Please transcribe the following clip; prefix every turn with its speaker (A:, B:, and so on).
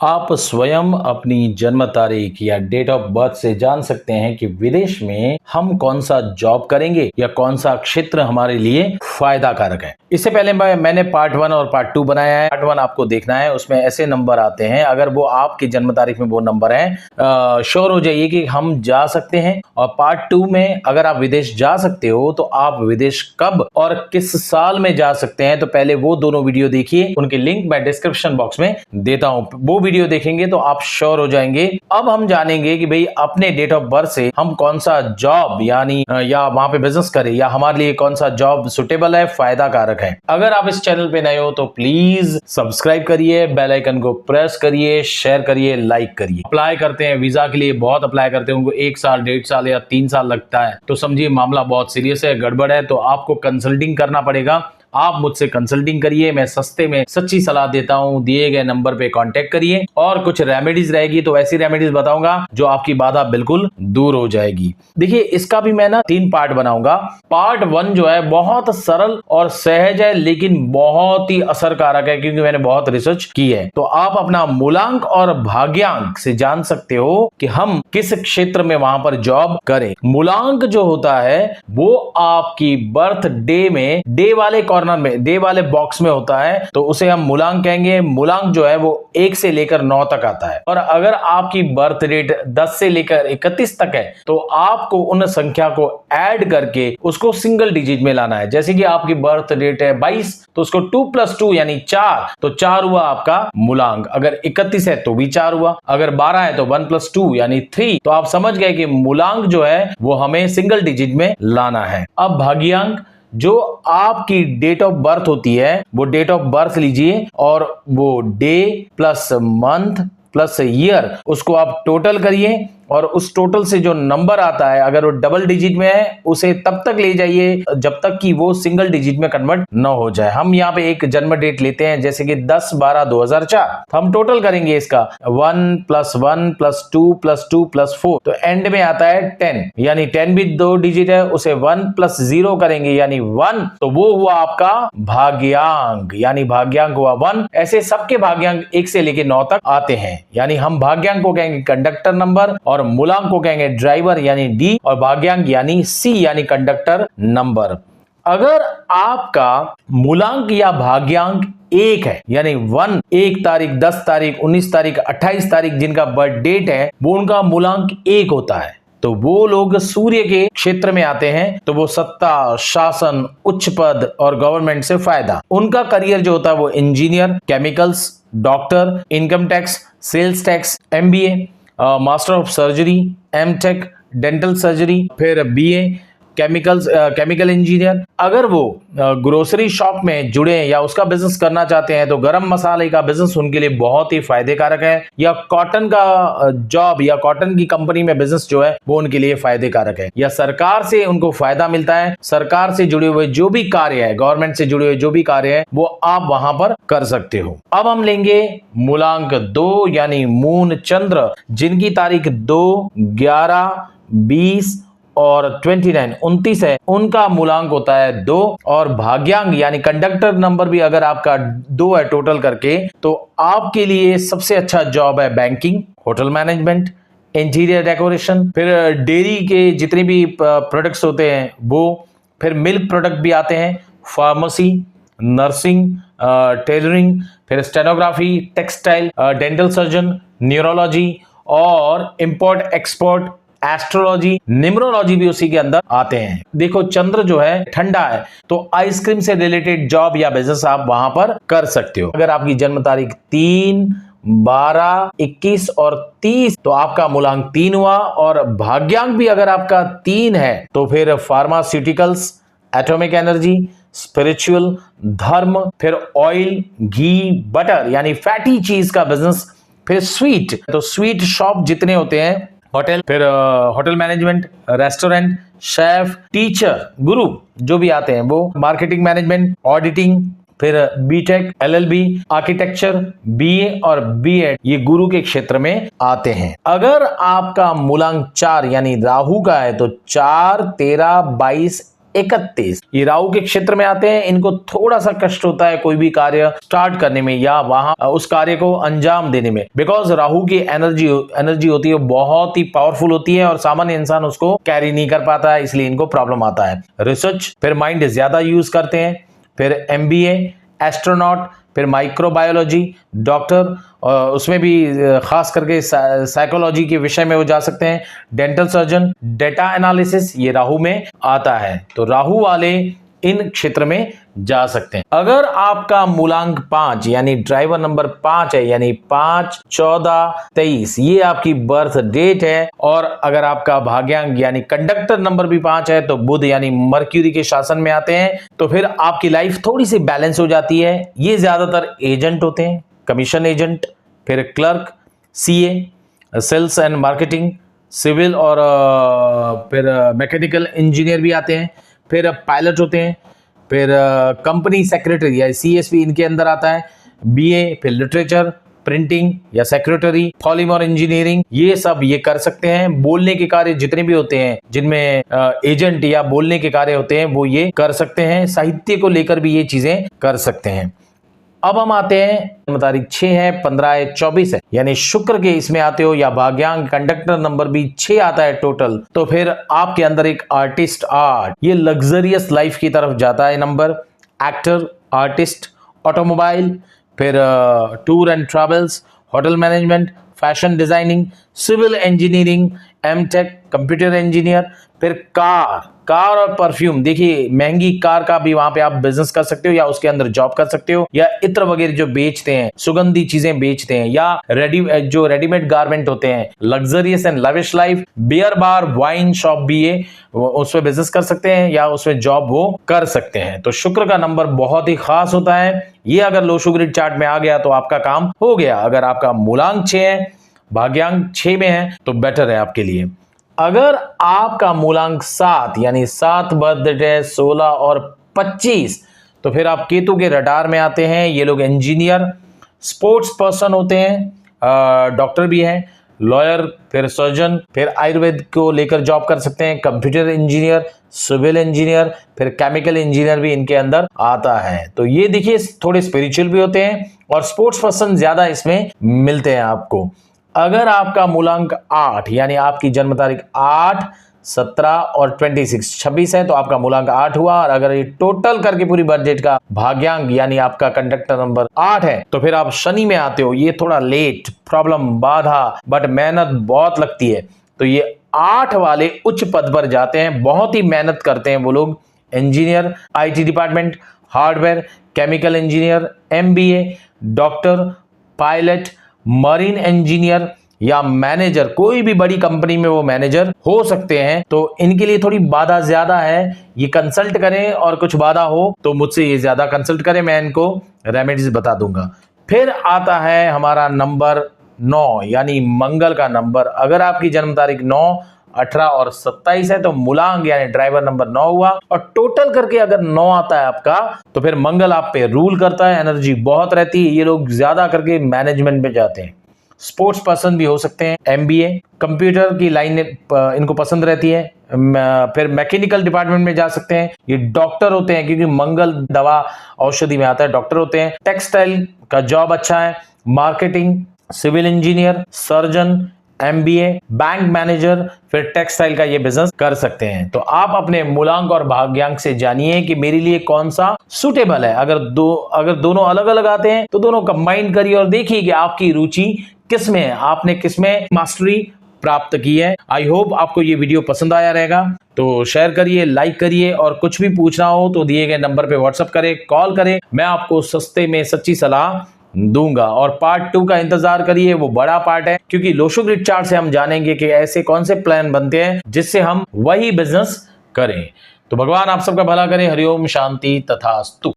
A: आप स्वयं अपनी जन्म तारीख या डेट ऑफ बर्थ से जान सकते हैं कि विदेश में हम कौन सा जॉब करेंगे या कौन सा क्षेत्र हमारे लिए फायदा कारक है। इससे पहले मैंने पार्ट 1 और पार्ट 2 बनाया है। पार्ट 1 आपको देखना है, उसमें ऐसे नंबर आते हैं, अगर वो आपकी जन्म तारीख में वो नंबर है श्योर हो जाइए कि हम जा सकते हैं। और पार्ट 2 में अगर आप विदेश जा सकते हो तो आप विदेश कब और किस साल में जा सकते हैं, तो पहले वो दोनों वीडियो देखिए, उनके लिंक मैं डिस्क्रिप्शन बॉक्स में देता हूं। वो वीडियो देखेंगे तो आप श्योर हो जाएंगे। अब हम जानेंगे कि भाई अपने डेट ऑफ बर्थ से हम कौन सा जॉब यानी या वहां पे बिजनेस करें या हमारे लिए कौन सा जॉब सुटेबल है, फायदा कारक है। अगर आप इस चैनल पे नए हो तो प्लीज सब्सक्राइब करिए, बेल आइकन को प्रेस करिए, शेयर करिए, लाइक करिए। अप्लाई करते हैं वीजा के लिए, बहुत अप्लाई करते हैं, उनको 1 साल 1.5 साल या 3 साल लगता है, तो समझिए मामला बहुत सीरियस है, गड़बड़ है, तो आपको कंसल्टिंग करना पड़ेगा। आप मुझसे कंसल्टिंग करिए, मैं सस्ते में सच्ची सलाह देता हूं। दिए गए नंबर पे कांटेक्ट करिए और कुछ रेमेडीज रहेगी तो ऐसी रेमेडीज बताऊंगा जो आपकी बाधा बिल्कुल दूर हो जाएगी। देखिए इसका भी मैं 3 पार्ट बनाऊंगा। पार्ट 1 जो है बहुत सरल और सहज है लेकिन बहुत ही असरकारक है, क्योंकि मैंने बहुत रिसर्च की है। तो आप अपना मूलांक और भाग्यांक से जान सकते हो कि हम किस क्षेत्र में वहां पर जॉब करें। मूलांक जो होता है वो आपकी बर्थ डे में डे वाले कॉर्नर में, डे वाले बॉक्स में होता है, तो उसे हम मूलांक कहेंगे। मूलांक जो है वो 1 से लेकर 9 तक आता है। और अगर आपकी बर्थ डेट 10 से लेकर 31 तक है तो आपको उन संख्या को ऐड करके उसको सिंगल डिजिट में लाना है। जैसे कि आपकी बर्थ डेट है 22 तो उसको 2 + 2 यानी 4, तो 4 हुआ आपका मूलांक। अगर 31 है तो भी 4 हुआ। अगर 12 है तो 1 + 2 यानी 3। तो आप समझ गए कि मूलांक जो है वो हमें सिंगल डिजिट में लाना है। अब भाग्यांक, जो आपकी डेट ऑफ बर्थ होती है वो डेट ऑफ बर्थ लीजिए और वो debt plus month plus year उसको आप टोटल करिए और उस टोटल से जो नंबर आता है अगर वो डबल डिजिट में है उसे तब तक ले जाइए जब तक कि वो सिंगल डिजिट में कन्वर्ट न हो जाए। हम यहाँ पे एक जन्म डेट लेते हैं जैसे कि 10/12/2004, तो हम टोटल करेंगे इसका 1 + 1 + 2 + 2 + 4, तो एंड में आता है 10, यानी 10 भी 2 डिजिट है, उसे 1 + 0 करेंगे यानी 1, तो वो हुआ आपका भाग्यांक, यानी भाग्यांक हुआ 1। ऐसे सबके भाग्यांक 1 से लेके 9 तक आते हैं, यानी हम भाग्यांक को कहेंगे कंडक्टर नंबर और मूलांक को कहेंगे ड्राइवर यानी डी और भाग्यांक यानी सी यानी कंडक्टर नंबर। अगर आपका मूलांक या भाग्यांक 1 है यानी 1 तारीख, 10 तारीख, 19 तारीख, 28 तारीख जिनका बर्थ डेट है वो उनका मूलांक 1 होता है, तो वो लोग सूर्य के क्षेत्र में आते हैं, तो वो सत्ता, शासन, उच्च पद और गवर्नमेंट से फायदा। उनका करियर जो होता है वो engineer, chemicals, doctor, income tax, sales tax, MBA, master of surgery, M.Tech, dental surgery, फिर BA केमिकल इंजीनियर। अगर वो ग्रोसरी शॉप में जुड़े या उसका बिजनेस करना चाहते हैं तो गरम मसाले का बिजनेस उनके लिए बहुत ही फायदे कारक है, या कॉटन का जॉब या कॉटन की कंपनी में बिजनेस जो है वो उनके लिए फायदे कारक है, या सरकार से उनको फायदा मिलता है। सरकार से जुड़े हुए जो भी कार्य है, गवर्नमेंट से जुड़े हुए जो भी कार्य है वो आप वहां पर कर सकते हो। अब हम लेंगे मूलांक 2 यानी मून चंद्र, जिनकी तारीख 2, 11, 20 और 29 है, उनका मूलांक होता है 2 और भाग्यांक यानी कंडक्टर नंबर भी अगर आपका 2 है टोटल करके, तो आपके लिए सबसे अच्छा जॉब है banking, hotel management, interior decoration, फिर डेयरी के जितने भी प्रोडक्ट्स होते हैं वो, फिर मिल्क प्रोडक्ट भी आते हैं, फार्मेसी, नर्सिंग, टेलरिंग, फिर stenography, textile, dental surgeon, neurology और इंपोर्ट एक्सपोर्ट, एस्ट्रोलॉजी, न्यूमरोलॉजी भी उसी के अंदर आते हैं। देखो चंद्र जो है ठंडा है तो आइसक्रीम से रिलेटेड जॉब या बिजनेस आप वहां पर कर सकते हो। अगर आपकी जन्म तारीख 3, 12, 21 और 30 तो आपका मूलांक 3 हुआ, और भाग्यांक भी अगर आपका 3 है तो फिर फार्मास्यूटिकल्स, एटॉमिक एनर्जी, स्पिरिचुअल, धर्म, फिर ऑयल, घी, बटर यानी फैटी चीज का बिजनेस, फिर स्वीट, तो स्वीट शॉप जितने होते हैं, होटल, फिर hotel management, restaurant, chef, teacher, गुरु जो भी आते हैं वो, मार्केटिंग मैनेजमेंट, ऑडिटिंग, फिर B.Tech, LLB, आर्किटेक्चर, BA और B.Ed ये गुरु के क्षेत्र में आते हैं। अगर आपका मूलांक 4 यानी राहु का है तो 4, 13, 22, 31 ये राहु के क्षेत्र में आते हैं। इनको थोड़ा सा कष्ट होता है कोई भी कार्य स्टार्ट करने में या वहां उस कार्य को अंजाम देने में, बिकॉज राहु की एनर्जी होती है बहुत ही पावरफुल होती है और सामान्य इंसान उसको कैरी नहीं कर पाता है, इसलिए इनको प्रॉब्लम आता है। रिसर्च, फिर माइंड ज्यादा यूज करते हैं, फिर MBA, एस्ट्रोनॉट, फिर माइक्रोबायोलॉजी, डॉक्टर, उसमें भी खास करके साइकोलॉजी के विषय में वो जा सकते हैं, डेंटल सर्जन, डेटा एनालिसिस, ये राहु में आता है। तो राहु वाले इन क्षेत्र में जा सकते हैं। अगर आपका मूलांक 5 यानी ड्राइवर नंबर 5 है, यानी 5, 14, 23 ये आपकी बर्थ डेट है, और अगर आपका भाग्यांक यानी कंडक्टर नंबर भी 5 है तो बुध यानी मर्क्यूरी के शासन में आते हैं, तो फिर आपकी लाइफ थोड़ी सी बैलेंस हो जाती है। ये ज्यादातर एजेंट होते हैं, कमीशन एजेंट, फिर clerk, CA, sales and marketing, civil और फिर मैकेनिकल इंजीनियर भी आते हैं, फिर पायलट होते हैं, फिर कंपनी सेक्रेटरी या CSP इनके अंदर आता है, BA, फिर लिटरेचर, प्रिंटिंग या सेक्रेटरी, पॉलीमर इंजीनियरिंग, ये सब ये कर सकते हैं। बोलने के कार्य जितने भी होते हैं जिनमें एजेंट या बोलने के कार्य होते हैं वो ये कर सकते हैं। साहित्य को लेकर भी ये चीजें कर सकते हैं। अब हम आते हैं, तारीख 6 है, 15 है, 24 है, यानी शुक्र के इसमें आते हो या भाग्यांक कंडक्टर नंबर भी 6 आता है टोटल, तो फिर आपके अंदर एक आर्टिस्ट आर्ट, ये लग्जरियस लाइफ की तरफ जाता है नंबर। एक्टर, आर्टिस्ट, ऑटोमोबाइल, फिर tour and travels, hotel management, fashion designing, civil engineering, MTech, computer engineer, फिर कार और परफ्यूम। देखिए महंगी कार का भी वहां पे आप बिजनेस कर सकते हो या उसके अंदर जॉब कर सकते हो, या इत्र वगैरह जो बेचते हैं, सुगंधी चीजें बेचते हैं, या जो रेडीमेड गारमेंट होते हैं, luxurious and lavish life, beer bar, wine shop भी है, उसमें बिजनेस कर सकते हैं या उसमें जॉब वो कर सकते हैं। तो शुक्र का नंबर बहुत ही खास होता है, ये अगर लो शुगर चार्ट में आ गया तो आपका काम हो गया। अगर आपका मूलांक 6 है, भाग्यांक 6 में है तो बेटर है आपके लिए। अगर आपका मूलांक 7 यानी 7 बर्थडे 16 और 25, तो फिर आप केतु के रडार में आते हैं। ये लोग इंजीनियर, स्पोर्ट्स पर्सन होते हैं, डॉक्टर भी हैं, लॉयर, फिर सर्जन, फिर आयुर्वेद को लेकर जॉब कर सकते हैं, कंप्यूटर इंजीनियर, सिविल इंजीनियर, फिर केमिकल इंजीनियर भी इनके अंदर आता है। तो ये देखिए थोड़े स्पिरिचुअल भी होते हैं और स्पोर्ट्स पर्सन ज्यादा इसमें मिलते हैं आपको। अगर आपका मूलांक 8 यानी आपकी जन्म तारीख 8, 17 और 26 है तो आपका मूलांक 8 हुआ। और अगर ये टोटल करके पूरी बर्थ डेट का भाग्यांक यानी आपका कंडक्टर नंबर 8 है तो फिर आप शनि में आते हो। ये थोड़ा लेट, प्रॉब्लम, बाधा, बट मेहनत बहुत लगती है। तो ये 8 वाले उच्च पद पर जाते हैं, बहुत ही मेहनत करते हैं वो लोग। Engineer, IT department, hardware, chemical engineer, MBA, doctor, pilot, marine engineer या मैनेजर, कोई भी बड़ी कंपनी में वो मैनेजर हो सकते हैं। तो इनके लिए थोड़ी बाधा ज्यादा है, ये कंसल्ट करें और कुछ बाधा हो तो मुझसे ये ज्यादा कंसल्ट करें, मैं इनको रेमेडीज बता दूंगा। फिर आता है हमारा नंबर 9 यानी मंगल का नंबर। अगर आपकी जन्म तारीख 9, 18 और 27 है तो मूलांक यानी ड्राइवर नंबर 9 हुआ। और टोटल करके अगर 9 आता है आपका तो फिर मंगल आप पे रूल करता है, एनर्जी बहुत रहती है। ये लोग ज्यादा करके मैनेजमेंट में जाते हैं, स्पोर्ट्स पर्सन भी हो सकते हैं, MBA, कंप्यूटर की लाइन इनको पसंद रहती है, फिर मैकेनिकल डिपार्टमेंट में जा सकते हैं। ये डॉक्टर होते हैं क्योंकि मंगल दवा औषधि में आता है, डॉक्टर होते हैं। टेक्सटाइल का जॉब अच्छा है, marketing, civil engineer, surgeon, MBA, bank manager, फिर टेक्सटाइल का ये बिजनेस कर सकते हैं। तो आप अपने मूलांक और भाग्यांक से जानिए कि मेरे लिए कौन सा सुटेबल है। अगर दोनों अलग अलग आते हैं तो दोनों कंबाइन करिए और देखिए कि आपकी रुचि किस में है, आपने किस में मास्टरी प्राप्त की है। आई होप आपको ये वीडियो पसंद आया रहेगा, तो शेयर करिए, लाइक करिए, और कुछ भी पूछना हो तो दिए गए नंबर पे व्हाट्सएप करें, कॉल करें, मैं आपको सस्ते में सच्ची सलाह दूंगा। और पार्ट 2 का इंतजार करिए, वो बड़ा पार्ट है क्योंकि लोशो ग्रिड चार्ट से हम जानेंगे कि ऐसे कौन से प्लान बनते हैं जिससे हम वही बिजनेस करें। तो भगवान आप सबका भला करे। हरिओम, शांति तथास्तु।